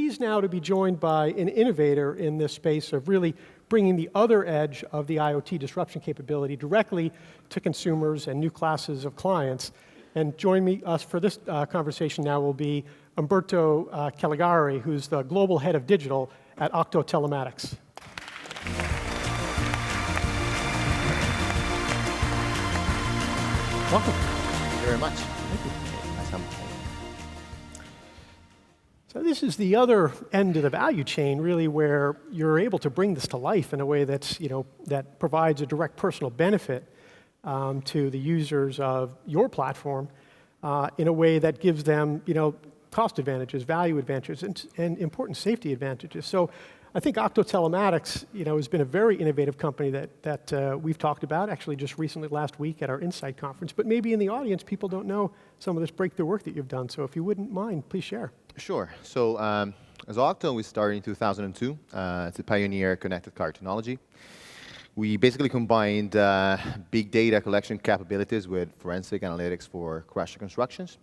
pleased now to be joined by an innovator in this space of really bringing the other edge of the IoT disruption capability directly to consumers and new classes of clients. And joining us for this conversation now will be Umberto Caligari, who's the Global Head of Digital at Octo Telematics. Welcome. Thank you very much. Thank you. Nice having you. So this is the other end of the value chain, really, where you're able to bring this to life in a way that's, that provides a direct personal benefit to the users of your platform in a way that gives them, cost advantages, value advantages, and important safety advantages. So I think Octo Telematics, has been a very innovative company that we've talked about, actually just recently last week at our Insight conference. But maybe in the audience, people don't know some of this breakthrough work that you've done. So if you wouldn't mind, please share. Sure. So as Octo, we started in 2002 to pioneer connected car technology. We basically combined big data collection capabilities with forensic analytics for crash reconstructions.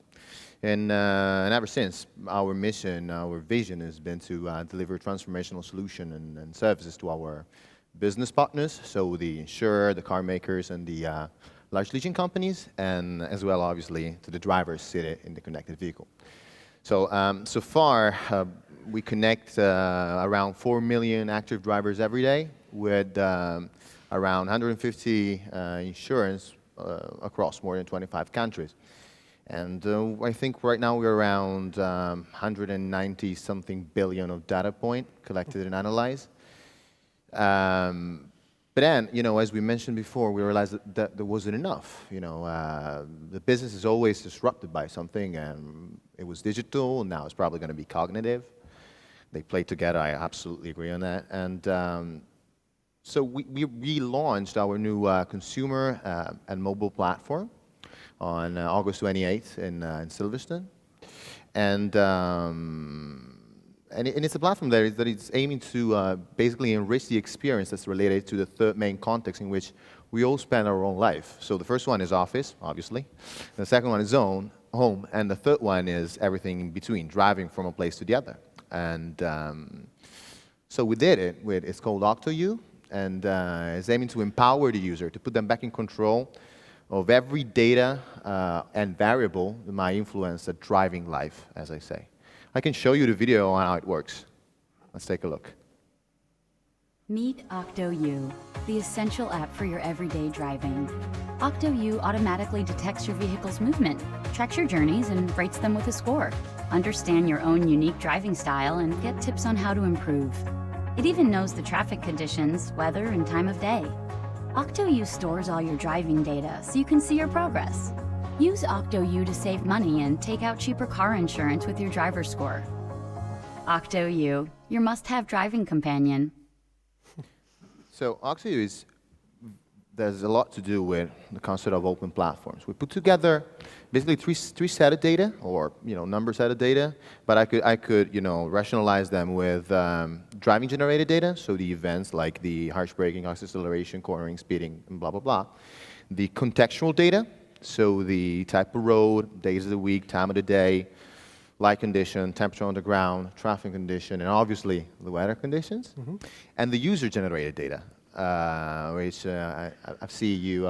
And ever since, our mission, our vision has been to deliver transformational solutions and services to our business partners, so the insurer, the car makers, and the large leasing companies, and as well, obviously, to the drivers seated in the connected vehicle. So, so far, we connect around 4 million active drivers every day with around 150 insurance across more than 25 countries. And I think right now we're around 190-something billion of data points collected and analyzed. But then, as we mentioned before, we realized that there wasn't enough. The business is always disrupted by something, and it was digital, and now it's probably going to be cognitive. They play together, I absolutely agree on that. And so we relaunched our new consumer and mobile platform on August 28th in Silverstone. And it's a platform that is aiming to basically enrich the experience that's related to the third main context in which we all spend our own life. So the first one is office, obviously. The second one is home. And the third one is everything in between, driving from a place to the other. And so we did it. It's called Octo, and it's aiming to empower the user, to put them back in control of every data and variable that might influence the driving life, as I say. I can show you the video on how it works. Let's take a look. Meet Octo, the essential app for your everyday driving. Octo automatically detects your vehicle's movement, tracks your journeys, and rates them with a score. Understand your own unique driving style and get tips on how to improve. It even knows the traffic conditions, weather, and time of day. Octo stores all your driving data so you can see your progress. Use Octo to save money and take out cheaper car insurance with your driver score. Octo, your must-have driving companion. So Octo there's a lot to do with the concept of open platforms. We put together basically three set of data, or number set of data, but I could rationalize them with driving generated data, so the events like the harsh braking, acceleration, cornering, speeding, and blah blah blah. The contextual data, so the type of road, days of the week, time of the day, light condition, temperature on the ground, traffic condition, and obviously the weather conditions, and the user generated data. Which I see you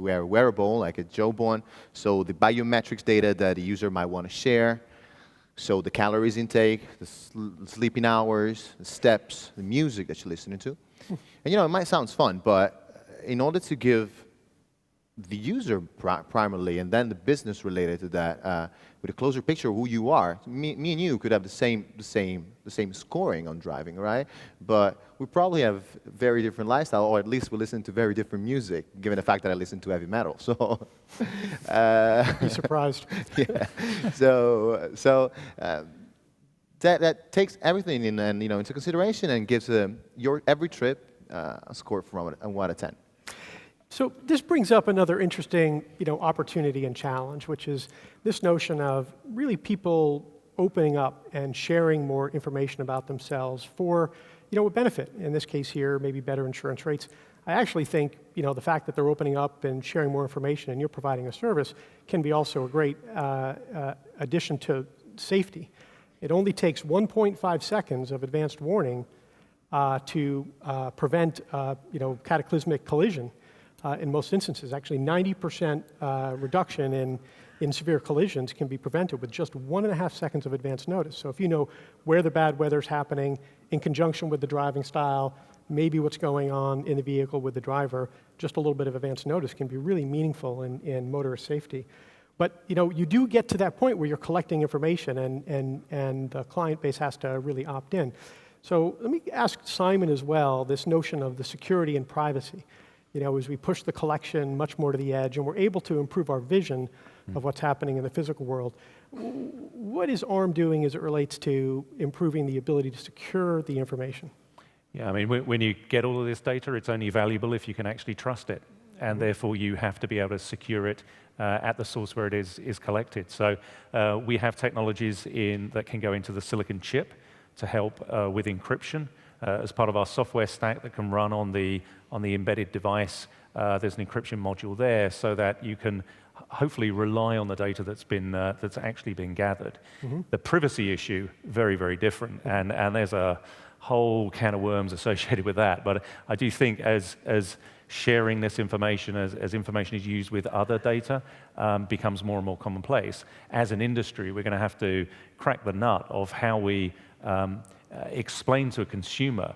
wear a wearable like a Jawbone, so the biometrics data that the user might want to share, so the calories intake, the sleeping hours, the steps, the music that you're listening to. And it might sound fun, but in order to give the user primarily, and then the business related to that, with a closer picture of who you are. Me and you could have the same scoring on driving, right? But we probably have very different lifestyle, or at least we listen to very different music, given the fact that I listen to heavy metal. So, be surprised. Yeah. So that takes everything into consideration and gives your every trip a score from a 1 to 10. So this brings up another interesting, opportunity and challenge, which is this notion of really people opening up and sharing more information about themselves for, a benefit. In this case here, maybe better insurance rates. I actually think, the fact that they're opening up and sharing more information and you're providing a service can be also a great addition to safety. It only takes 1.5 seconds of advanced warning to prevent cataclysmic collision in most instances. Actually, 90% reduction in severe collisions can be prevented with just 1.5 seconds of advance notice. So if you know where the bad weather's happening in conjunction with the driving style, maybe what's going on in the vehicle with the driver, just a little bit of advance notice can be really meaningful in motorist safety. But you do get to that point where you're collecting information and the client base has to really opt in. So let me ask Simon as well, this notion of the security and privacy. As we push the collection much more to the edge and we're able to improve our vision of what's happening in the physical world, what is ARM doing as it relates to improving the ability to secure the information? Yeah, I mean, when you get all of this data, it's only valuable if you can actually trust it. And therefore, you have to be able to secure it at the source where it is collected. So we have technologies that can go into the silicon chip to help with encryption. As part of our software stack that can run on the embedded device, there's an encryption module there so that you can hopefully rely on the data that's actually been gathered. The privacy issue, very, very different, and there's a whole can of worms associated with that. But I do think as sharing this information, as information is used with other data, becomes more and more commonplace. As an industry, we're going to have to crack the nut of how we explain to a consumer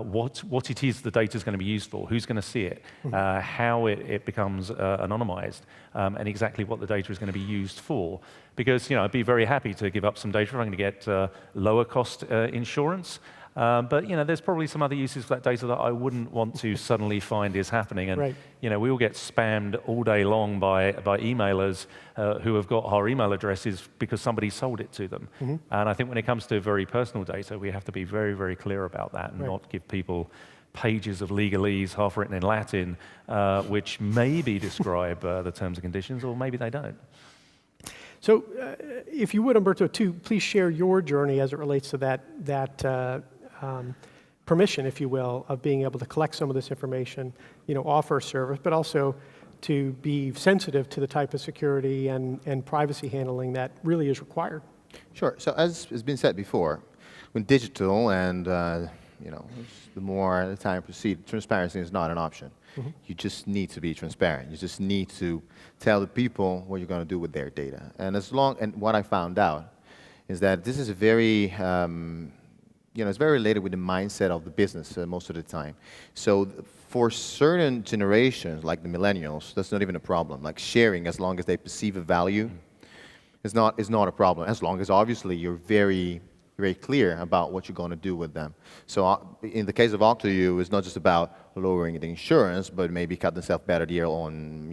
what it is the data is going to be used for, who's going to see it, how it becomes anonymized, and exactly what the data is going to be used for. Because I'd be very happy to give up some data if I'm going to get lower cost insurance. But there's probably some other uses for that data that I wouldn't want to suddenly find is happening. And right. We all get spammed all day long by emailers who have got our email addresses because somebody sold it to them. And I think when it comes to very personal data, we have to be very, very clear about that and not give people pages of legalese half written in Latin, which maybe describe the terms and conditions, or maybe they don't. So if you would, Umberto, too, please share your journey as it relates to that permission, if you will, of being able to collect some of this information, offer a service, but also to be sensitive to the type of security and privacy handling that really is required. Sure. So as has been said before, when digital and the more the time proceeds, transparency is not an option. You just need to be transparent. You just need to tell the people what you're going to do with their data. And what I found out is that this is a very it's very related with the mindset of the business most of the time. So for certain generations, like the millennials, that's not even a problem. Like sharing, as long as they perceive a value, is not a problem. As long as obviously you're very, very clear about what you're going to do with them. So in the case of Octo, it's not just about lowering the insurance, but maybe cut themselves better deal on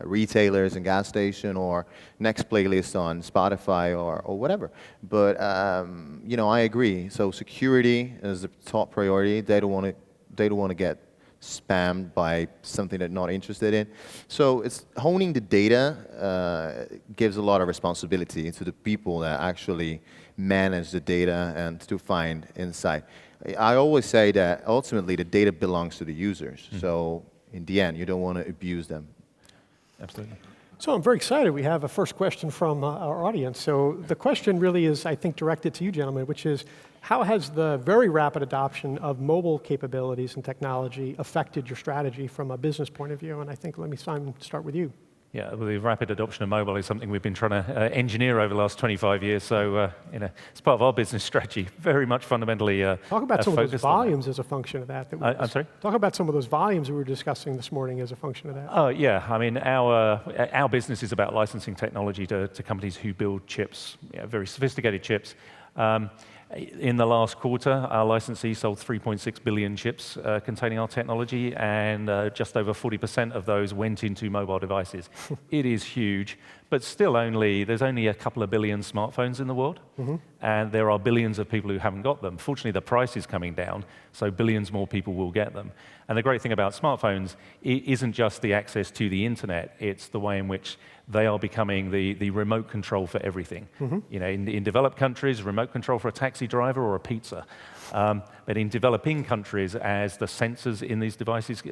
retailers and gas station, or next playlist on Spotify or whatever. But I agree. So security is the top priority. They don't want to get spammed by something they're not interested in. So it's honing the data gives a lot of responsibility to the people that actually manage the data and to find insight. I always say that ultimately the data belongs to the users. So in the end, you don't want to abuse them. Absolutely. So I'm very excited. We have a first question from our audience. So the question really is, I think, directed to you, gentlemen, which is, how has the very rapid adoption of mobile capabilities and technology affected your strategy from a business point of view? And I think, Simon, start with you. Yeah, well, the rapid adoption of mobile is something we've been trying to engineer over the last 25 years. So, it's part of our business strategy, very much fundamentally Talk about some of those volumes that. as a function of that. I'm sorry? Talk about some of those volumes we were discussing this morning as a function of that. Oh, yeah. I mean, our business is about licensing technology to companies who build chips, very sophisticated chips. In the last quarter, our licensee sold 3.6 billion chips containing our technology, and just over 40% of those went into mobile devices. It is huge, but still there's only a couple of billion smartphones in the world, and there are billions of people who haven't got them. Fortunately, the price is coming down, so billions more people will get them. And the great thing about smartphones isn't just the access to the internet, it's the way in which they are becoming the remote control for everything. In developed countries, remote control for a taxi driver or a pizza. But in developing countries, as the sensors in these devices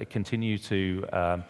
continue to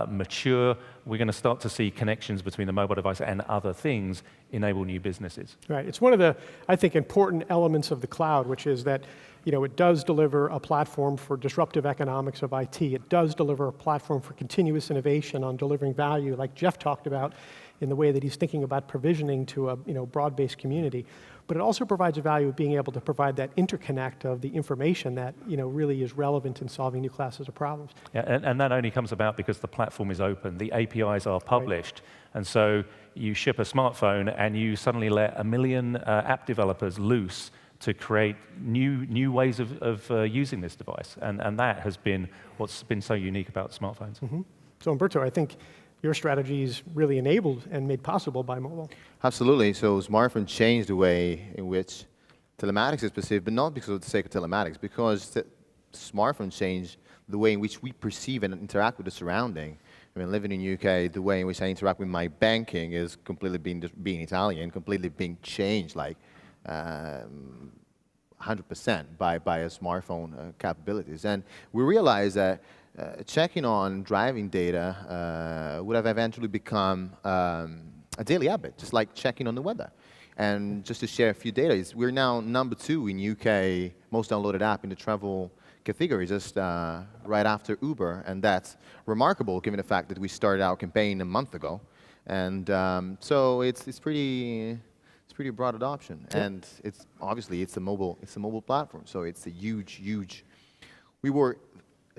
mature, we're going to start to see connections between the mobile device and other things enable new businesses. Right. It's one of the, I think, important elements of the cloud, which is that it does deliver a platform for disruptive economics of IT. It does deliver a platform for continuous innovation on delivering value, like Jeff talked about, in the way that he's thinking about provisioning to a broad-based community. But it also provides a value of being able to provide that interconnect of the information that really is relevant in solving new classes of problems. Yeah, and that only comes about because the platform is open. The APIs are published. Right. And so you ship a smartphone and you suddenly let 1 million app developers loose to create new ways of using this device. And that has been what's been so unique about smartphones. Mm-hmm. So Umberto, I think your strategy is really enabled and made possible by mobile. Absolutely. So smartphone changed the way in which telematics is perceived, but not because of the sake of telematics, because the smartphone changed the way in which we perceive and interact with the surrounding. I mean, living in UK, the way in which I interact with my banking is completely being Italian, completely being changed, like 100% by a smartphone capabilities. And we realized that checking on driving data would have eventually become a daily habit, just like checking on the weather. And just to share a few data, we're now #2 in UK most downloaded app in the travel category, just right after Uber, and that's remarkable given the fact that we started our campaign a month ago. And so it's pretty broad adoption, yep. And it's obviously it's a mobile platform, so it's a huge. We were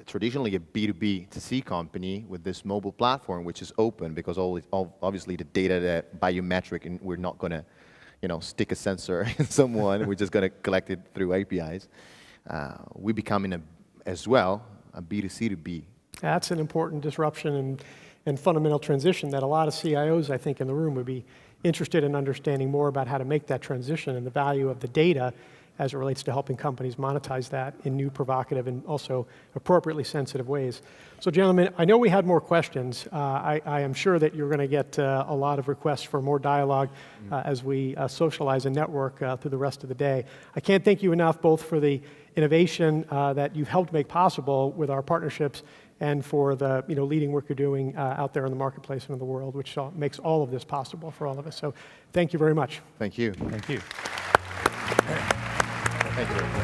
traditionally a B2B to C company with this mobile platform, which is open because obviously the data, that biometric, and we're not going to, stick a sensor in someone. We're just going to collect it through APIs. We're becoming as well a B2C to B. That's an important disruption and fundamental transition that a lot of CIOs, I think, in the room would be interested in understanding more about how to make that transition and the value of the data as it relates to helping companies monetize that in new, provocative, and also appropriately sensitive ways. So gentlemen, I know we had more questions. I am sure that you're going to get a lot of requests for more dialogue as we socialize and network through the rest of the day. I can't thank you enough both for the innovation that you've helped make possible with our partnerships and for the leading work you're doing out there in the marketplace and in the world, which makes all of this possible for all of us. So thank you very much. Thank you. Thank you. Thank you.